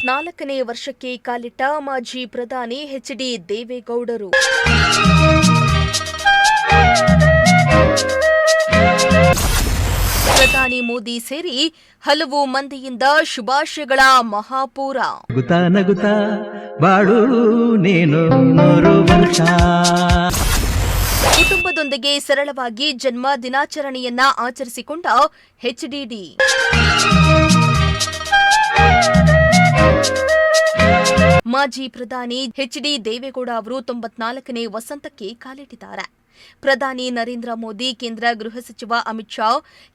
94ನೇ ವರ್ಷಕ್ಕೆ ಕಾಲಿಟ್ಟ ಮಾಜಿ ಪ್ರಧಾನಿ ಎಚ್.ಡಿ. ದೇವೇಗೌಡರು. ಪ್ರಧಾನಿ ಮೋದಿ ಸೇರಿ ಹಲವು ಮಂದಿಯಿಂದ ಶುಭಾಶಯಗಳ ಮಹಾಪೂರ. ನಗುತ್ತಾ ಬಾಳು ನೀನು ವರ್ಷ. ಕುಟುಂಬದೊಂದಿಗೆ ಸರಳವಾಗಿ ಜನ್ಮ ದಿನಾಚರಣೆಯನ್ನ ಆಚರಿಸಿಕೊಂಡ ಎಚ್ಡಿಡಿ. ಮಾಜಿ ಪ್ರಧಾನಿ ಎಚ್.ಡಿ. ದೇವೇಗೌಡ ಅವರು 94ನೇ ವಸಂತಕ್ಕೆ ಕಾಲಿಟ್ಟಿದ್ದಾರೆ. ಪ್ರಧಾನಿ ನರೇಂದ್ರ ಮೋದಿ, ಕೇಂದ್ರ ಗೃಹ ಸಚಿವ ಅಮಿತ್ ಶಾ,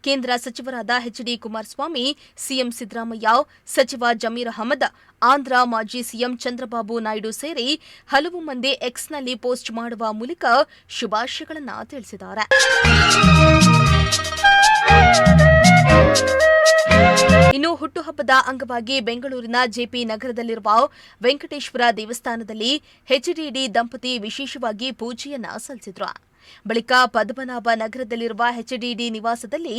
ಕೇಂದ್ರ ಸಚಿವರಾದ ಎಚ್.ಡಿ. ಕುಮಾರಸ್ವಾಮಿ, ಸಿಎಂ ಸಿದ್ದರಾಮಯ್ಯ, ಸಚಿವ ಜಮೀರ್ ಅಹಮದ್, ಆಂಧ್ರ ಮಾಜಿ ಸಿಎಂ ಚಂದ್ರಬಾಬು ನಾಯ್ಡು ಸೇರಿ ಹಲವು ಮಂದಿ ಎಕ್ಸ್ನಲ್ಲಿ ಪೋಸ್ಟ್ ಮಾಡುವ ಮೂಲಕ ಶುಭಾಶಯಗಳನ್ನು ತಿಳಿಸಿದ್ದಾರೆ. ಇನ್ನು ಹುಟ್ಟುಹಬ್ಬದ ಅಂಗವಾಗಿ ಬೆಂಗಳೂರಿನ ಜೆಪಿ ನಗರದಲ್ಲಿರುವ ವೆಂಕಟೇಶ್ವರ ದೇವಸ್ಥಾನದಲ್ಲಿ ಎಚ್ಡಿಡಿ ದಂಪತಿ ವಿಶೇಷವಾಗಿ ಪೂಜೆಯನ್ನ ಸಲ್ಲಿಸಿದ್ರು. ಬಳಿಕ ಪದ್ಮನಾಭ ನಗರದಲ್ಲಿರುವ ಎಚ್ಡಿಡಿ ನಿವಾಸದಲ್ಲಿ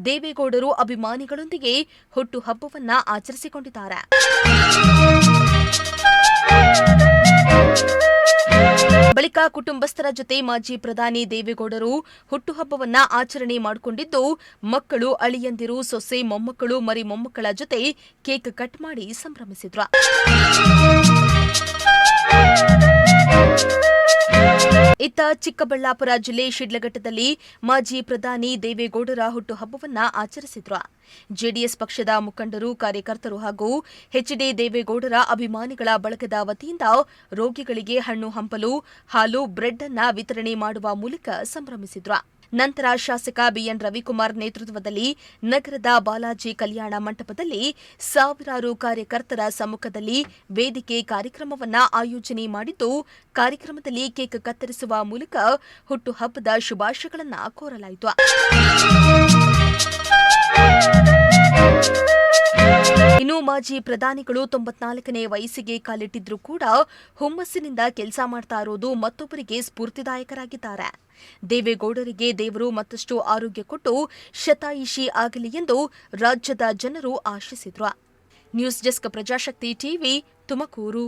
ದೇವೇಗೌಡರು ಅಭಿಮಾನಿಗಳೊಂದಿಗೆ ಹುಟ್ಟುಹಬ್ಬವನ್ನ ಆಚರಿಸಿಕೊಂಡಿದ್ದಾರೆ. ಬಳಿಕ ಕುಟುಂಬಸ್ಥರ ಜೊತೆ ಮಾಜಿ ಪ್ರಧಾನಿ ದೇವೇಗೌಡರು ಹುಟ್ಟುಹಬ್ಬವನ್ನ ಆಚರಣೆ ಮಾಡಿಕೊಂಡಿದ್ದು, ಮಕ್ಕಳು, ಅಳಿಯಂದಿರು, ಸೊಸೆ, ಮೊಮ್ಮಕ್ಕಳು, ಮರಿ ಮೊಮ್ಮಕ್ಕಳ ಜೊತೆ ಕೇಕ್ ಕಟ್ ಮಾಡಿ ಸಂಭ್ರಮಿಸಿದ್ರು. ಇತ್ತ ಚಿಕ್ಕಬಳ್ಳಾಪುರ ಜಿಲ್ಲೆ ಶಿಡ್ಲಘಟ್ಟದಲ್ಲಿ ಮಾಜಿ ಪ್ರಧಾನಿ ದೇವೇಗೌಡರ ಹುಟ್ಟುಹಬ್ಬವನ್ನ ಆಚರಿಸಿದ್ರು. ಜೆಡಿಎಸ್ ಪಕ್ಷದ ಮುಖಂಡರು, ಕಾರ್ಯಕರ್ತರು ಹಾಗೂ ಎಚ್.ಡಿ. ದೇವೇಗೌಡರ ಅಭಿಮಾನಿಗಳ ಬಳಗದ ವತಿಯಿಂದ ರೋಗಿಗಳಿಗೆ ಹಣ್ಣು ಹಂಪಲು, ಹಾಲು, ಬ್ರೆಡ್ ಅನ್ನ ವಿತರಣೆ ಮಾಡುವ ಮೂಲಕ ಸಂಭ್ರಮಿಸಿದ್ರು. ನಂತರ ಶಾಸಕ ಬಿಎನ್ ರವಿಕುಮಾರ್ ನೇತೃತ್ವದಲ್ಲಿ ನಗರದ ಬಾಲಾಜಿ ಕಲ್ಯಾಣ ಮಂಟಪದಲ್ಲಿ ಸಾವಿರಾರು ಕಾರ್ಯಕರ್ತರ ಸಮ್ಮುಖದಲ್ಲಿ ವೇದಿಕೆ ಕಾರ್ಯಕ್ರಮವನ್ನು ಆಯೋಜನೆ ಮಾಡಿದ್ದು, ಕಾರ್ಯಕ್ರಮದಲ್ಲಿ ಕೇಕ್ ಕತ್ತರಿಸುವ ಮೂಲಕ ಹುಟ್ಟುಹಬ್ಬದ ಶುಭಾಶಯಗಳನ್ನು ಕೋರಲಾಯಿತು. ಇನ್ನು ಮಾಜಿ ಪ್ರಧಾನಿಗಳು 94ನೇ ವಯಸ್ಸಿಗೆ ಕಾಲಿಟ್ಟಿದ್ರೂ ಕೂಡ ಹುಮ್ಮಸ್ಸಿನಿಂದ ಕೆಲಸ ಮಾಡ್ತಾ ಇರೋದು ಮತ್ತೊಬ್ಬರಿಗೆ ಸ್ಫೂರ್ತಿದಾಯಕರಾಗಿದ್ದಾರೆ. ದೇವೇಗೌಡರಿಗೆ ದೇವರು ಮತ್ತಷ್ಟು ಆರೋಗ್ಯ ಕೊಟ್ಟು ಶತಾಯುಷಿ ಆಗಲಿ ಎಂದು ರಾಜ್ಯದ ಜನರು ಆಶಿಸಿದ್ರು. News desk, Prajashakti TV, Tumakuru.